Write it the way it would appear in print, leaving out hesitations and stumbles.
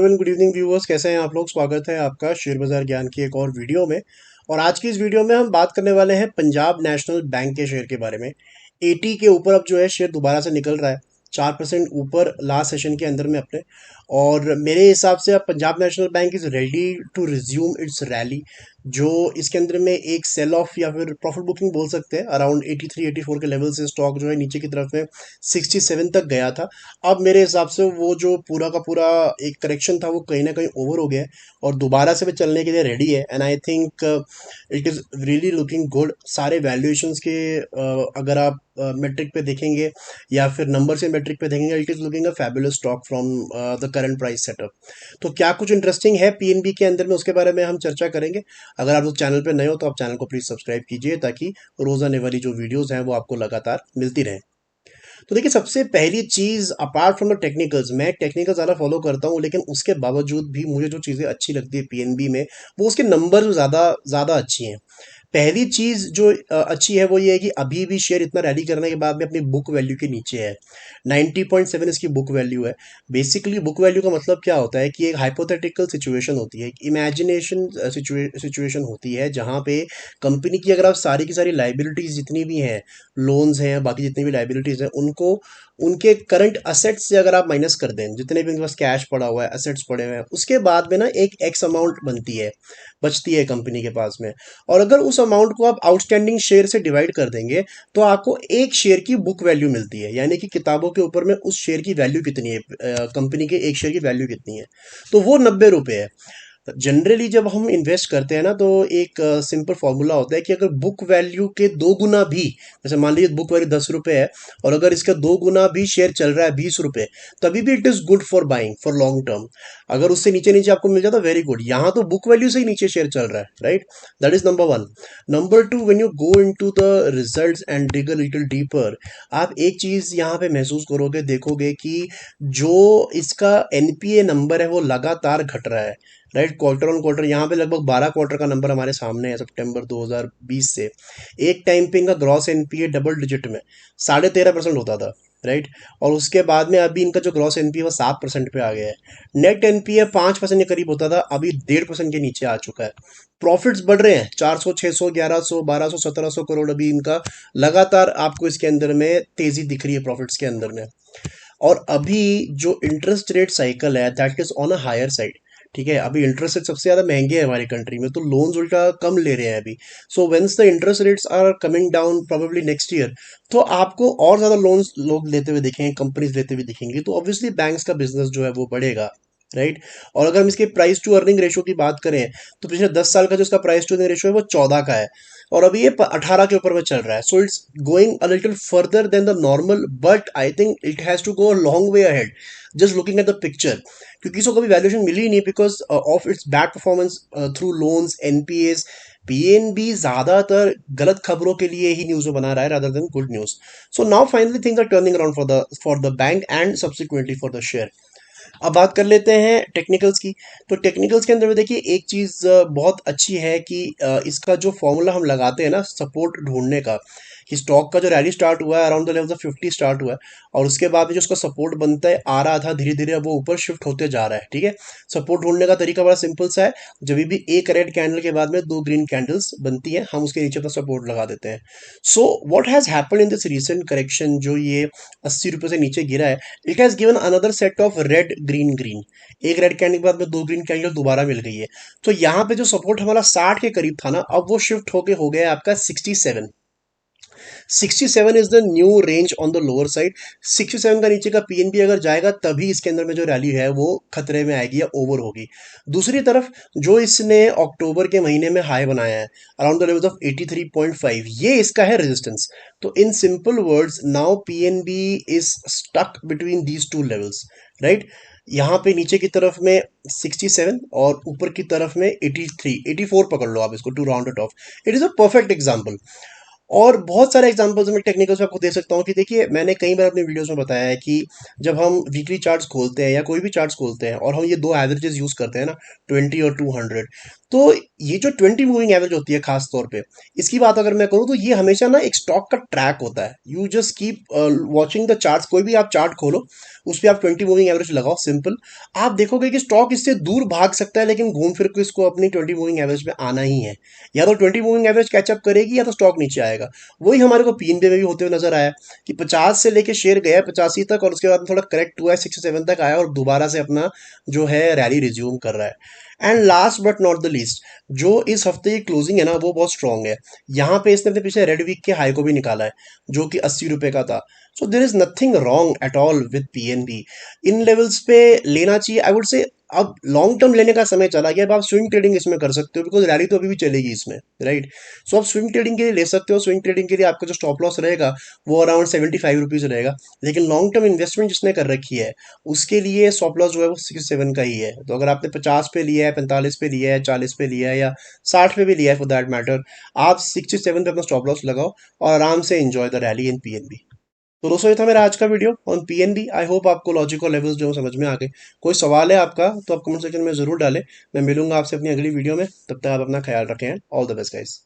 Everyone, good evening viewers. कैसे हैं आप लोग? स्वागत है आपका शेयर बाजार ज्ञान की एक और वीडियो में। और आज की इस वीडियो में हम बात करने वाले हैं पंजाब नेशनल बैंक के शेयर के बारे में। 80 के ऊपर अब जो है शेयर दोबारा से निकल रहा है, 4% ऊपर लास्ट सेशन के अंदर में अपने। और मेरे हिसाब से अब Punjab national bank is ready to resume its rally, जो इसके अंदर में एक सेल ऑफ या फिर प्रॉफिट बुकिंग बोल सकते हैं। अराउंड 83 84 के लेवल से स्टॉक जो है नीचे की तरफ में 67 तक गया था। अब मेरे हिसाब से वो जो पूरा का पूरा एक करेक्शन था वो कहीं ना कहीं ओवर हो गया है और दोबारा से भी चलने के लिए रेडी है। And I think it is really looking good. सारे वैल्यूएशंस के अगर आप मेट्रिक पे देखेंगे या फिर नंबर से मेट्रिक पे देखेंगे, it is looking a fabulous stock from the current price setup. तो क्या कुछ इंटरेस्टिंग है पीएनबी के अंदर में, उसके बारे में हम चर्चा करेंगे। अगर आप लोग चैनल पे नए हो तो आप चैनल को प्लीज़ सब्सक्राइब कीजिए ताकि रोज़ाने वाली जो वीडियोज़ हैं वो आपको लगातार मिलती रहें। तो देखिए, सबसे पहली चीज अपार्ट फ्रॉम द टेक्निकल्स, मैं टेक्निकल ज़्यादा फॉलो करता हूँ, लेकिन उसके बावजूद भी मुझे जो चीज़ें अच्छी लगती है पीएनबी में, वो उसके नंबर ज़्यादा ज़्यादा अच्छी हैं। पहली चीज जो अच्छी है वो ये है कि अभी भी शेयर इतना रैली करने के बाद में अपनी बुक वैल्यू के नीचे है। 90.7 इसकी बुक वैल्यू है। बेसिकली बुक वैल्यू का मतलब क्या होता है कि एक हाइपोथेटिकल सिचुएशन होती है, एक इमेजिनेशन सिचुएशन होती है, जहाँ पे कंपनी की अगर आप सारी की सारी लाइबिलिटीज जितनी भी हैं, लोन्स हैं, बाकी जितनी भी लाइबिलिटीज हैं, उनको उनके करंट असेट्स से अगर आप माइनस कर दें, जितने भी उनके पास कैश पड़ा हुआ है, असेट्स पड़े हुए हैं, उसके बाद में ना एक एक्स अमाउंट बनती है, बचती है कंपनी के पास में। और अगर उस अमाउंट को आप आउटस्टैंडिंग शेयर से डिवाइड कर देंगे तो आपको एक शेयर की बुक वैल्यू मिलती है, यानी कि किताबों के ऊपर में उस शेयर की वैल्यू कितनी है, कंपनी के एक शेयर की वैल्यू कितनी है। तो वो 90 रुपये है। जनरली जब हम इन्वेस्ट करते हैं ना, तो एक सिंपल फॉर्मूला होता है कि अगर बुक वैल्यू के दो गुना भी, जैसे मान लीजिए बुक वैल्यू 10 रुपये है और अगर इसका दो गुना भी शेयर चल रहा है 20 रुपये, तभी भी it is good for buying for long term. अगर उससे नीचे नीचे आपको मिल जाता, वेरी गुड। यहाँ तो बुक वैल्यू से ही नीचे शेयर चल रहा है, right. That is number one. Number two, when you go into the results and dig a little deeper, आप एक चीज यहाँ पे महसूस करोगे, देखोगे कि जो इसका एनपीए नंबर है वो लगातार घट रहा है, राइट। क्वार्टर ऑन क्वार्टर यहाँ पे लगभग 12 क्वार्टर का नंबर हमारे सामने है सितंबर 2020 से। एक टाइम पे इनका ग्रॉस एनपीए डबल डिजिट में 13.5% होता था, राइट। और उसके बाद में अभी इनका जो ग्रॉस एनपीए वो 7% पे आ गया है। नेट एनपीए 5% के करीब होता था, अभी 1.5% के नीचे आ चुका है। प्रॉफिट्स बढ़ रहे हैं, 400 600 1100 1200 1700 करोड़ अभी इनका लगातार आपको इसके अंदर में तेजी दिख रही है प्रॉफिट्स के अंदर में। और अभी जो इंटरेस्ट रेट साइकिल है that is on a higher side. ठीक है, अभी इंटरेस्ट रेट सबसे ज़्यादा महंगे हैं हमारी कंट्री में, तो लोन्स उल्टा कम ले रहे हैं अभी। So once the interest rates are coming down probably next year, तो आपको और ज़्यादा लोन्स लोग लेते हुए दिखेंगे, कंपनीज लेते हुए दिखेंगी, तो ऑब्वियसली बैंक्स का बिजनेस जो है वो बढ़ेगा, राइट। और अगर हम इसके प्राइस टू अर्निंग रेशियो की बात करें, तो पिछले 10 साल का जो इसका प्राइस टू अर्निंग रेशियो है वो 14 का है, और अभी ये 18 के ऊपर में चल रहा है। So it's going a little further than the normal, but I think it has to go a long way ahead, just looking at the picture. क्योंकि इसको कभी वैल्यूएशन मिली ही नहीं because of its bad performance through loans NPS. PNB ज्यादातर गलत खबरों के लिए ही न्यूज बना रहा है rather than good news. So now finally things are turning around for the bank and subsequently for the share. अब बात कर लेते हैं टेक्निकल्स की। तो टेक्निकल्स के अंदर में देखिए, एक चीज़ बहुत अच्छी है कि इसका जो फॉर्मूला हम लगाते हैं ना सपोर्ट ढूंढने का, कि स्टॉक का जो रैली स्टार्ट हुआ है around the level of 50 start हुआ है, और उसके बाद में जो उसका सपोर्ट बनता है आ रहा था, धीरे धीरे अब वो ऊपर शिफ्ट होते जा रहा है। ठीक है, सपोर्ट ढूंढने का तरीका बड़ा सिंपल सा है। जब भी एक रेड कैंडल के बाद में दो ग्रीन कैंडल्स बनती है, हम उसके नीचे अपना सपोर्ट लगा देते हैं। So what has happened in this recent correction, जो ये 80 रुपये से नीचे गिरा है, it has given another set of red green green. एक रेड कैंडल के बाद में दो ग्रीन कैंडल दोबारा मिल गई है। तो यहाँ पे जो सपोर्ट हमारा 60 के करीब था ना, अब वो शिफ्ट होके हो गया है आपका 67। 67 is the new range on the lower side. 67 का नीचे का पीएनबी अगर जाएगा तभी इसके अंदर में जो रैली है वो खतरे में आएगी या ओवर होगी। दूसरी तरफ जो इसने अक्टूबर के महीने में हाई बनाया है अराउंड द लेवल ऑफ 83.5, ये इसका है रेजिस्टेंस। तो in simple words, now PNB is stuck between these two levels, right. यहाँ पे नीचे की तरफ में 67 और ऊपर की तरफ में 83 84 पकड़ लो आप इसको, to round it off. It is a perfect example. और बहुत सारे एग्जांपल्स मैं टेक्निकल्स में आपको दे सकता हूँ कि देखिए, मैंने कई बार अपनी वीडियोस में बताया है कि जब हम वीकली चार्ट्स खोलते हैं या कोई भी चार्ट्स खोलते हैं और हम ये दो एवरेजेस यूज करते हैं ना, 20 और 200, तो ये जो 20 मूविंग एवरेज होती है खास तौर पे, इसकी बात अगर मैं करूँ तो ये हमेशा ना एक स्टॉक का ट्रैक होता है। You just keep watching the charts, कोई भी आप चार्ट खोलो, उस पर आप 20 मूविंग एवरेज लगाओ, सिंपल। आप देखोगे कि स्टॉक इससे दूर भाग सकता है, लेकिन घूम फिर के इसको अपनी 20 मूविंग एवरेज में आना ही है। या तो 20 मूविंग एवरेज कैचअप करेगी या तो स्टॉक नीचे आएगा। वही हमारे को पीएनबी में भी होते हुए नजर आया कि 50 से लेके शेयर गया 85 तक, और उसके बाद थोड़ा करेक्ट हुआ है, 67 तक आया और दोबारा से अपना जो है रैली रिज्यूम कर रहा है। And last but not the least, जो इस हफ्ते की क्लोजिंग है ना वो बहुत स्ट्रांग है। यहाँ पे इसने अपने पीछे रेड वीक के हाई को भी निकाला है, जो कि 80 रुपए का था। So there is nothing wrong at all with PNB. इन लेवल्स पे लेना चाहिए, आई वुड से। अब लॉन्ग टर्म लेने का समय चला गया, अब आप स्विंग ट्रेडिंग इसमें कर सकते हो, बिकॉज रैली तो अभी भी चलेगी इसमें, राइट। सो आप स्विंग ट्रेडिंग के लिए ले सकते हो। स्विंग ट्रेडिंग के लिए आपका जो स्टॉप लॉस रहेगा वो अराउंड 75 रुपीज रहेगा। लेकिन लॉन्ग टर्म इन्वेस्टमेंट जिसने कर रखी है, उसके लिए स्टॉप लॉस जो है वो 67 का ही है। तो अगर आपने 50 पे लिया है, 45 पे लिया है, 40 पे लिया है, या 60 पे भी लिया है फॉर दैट मैटर, आप 67 पे अपना स्टॉप लॉस लगाओ और आराम से enjoy the rally in PNB. तो दोस्तों ये था मेरा आज का video on PNB. I hope आपको लॉजिक और लेवल्स जो समझ में आ गए। कोई सवाल है आपका तो आप कमेंट सेक्शन में जरूर डालें। मैं मिलूंगा आपसे अपनी अगली वीडियो में, तब तक आप अपना ख्याल रखें। All the best guys.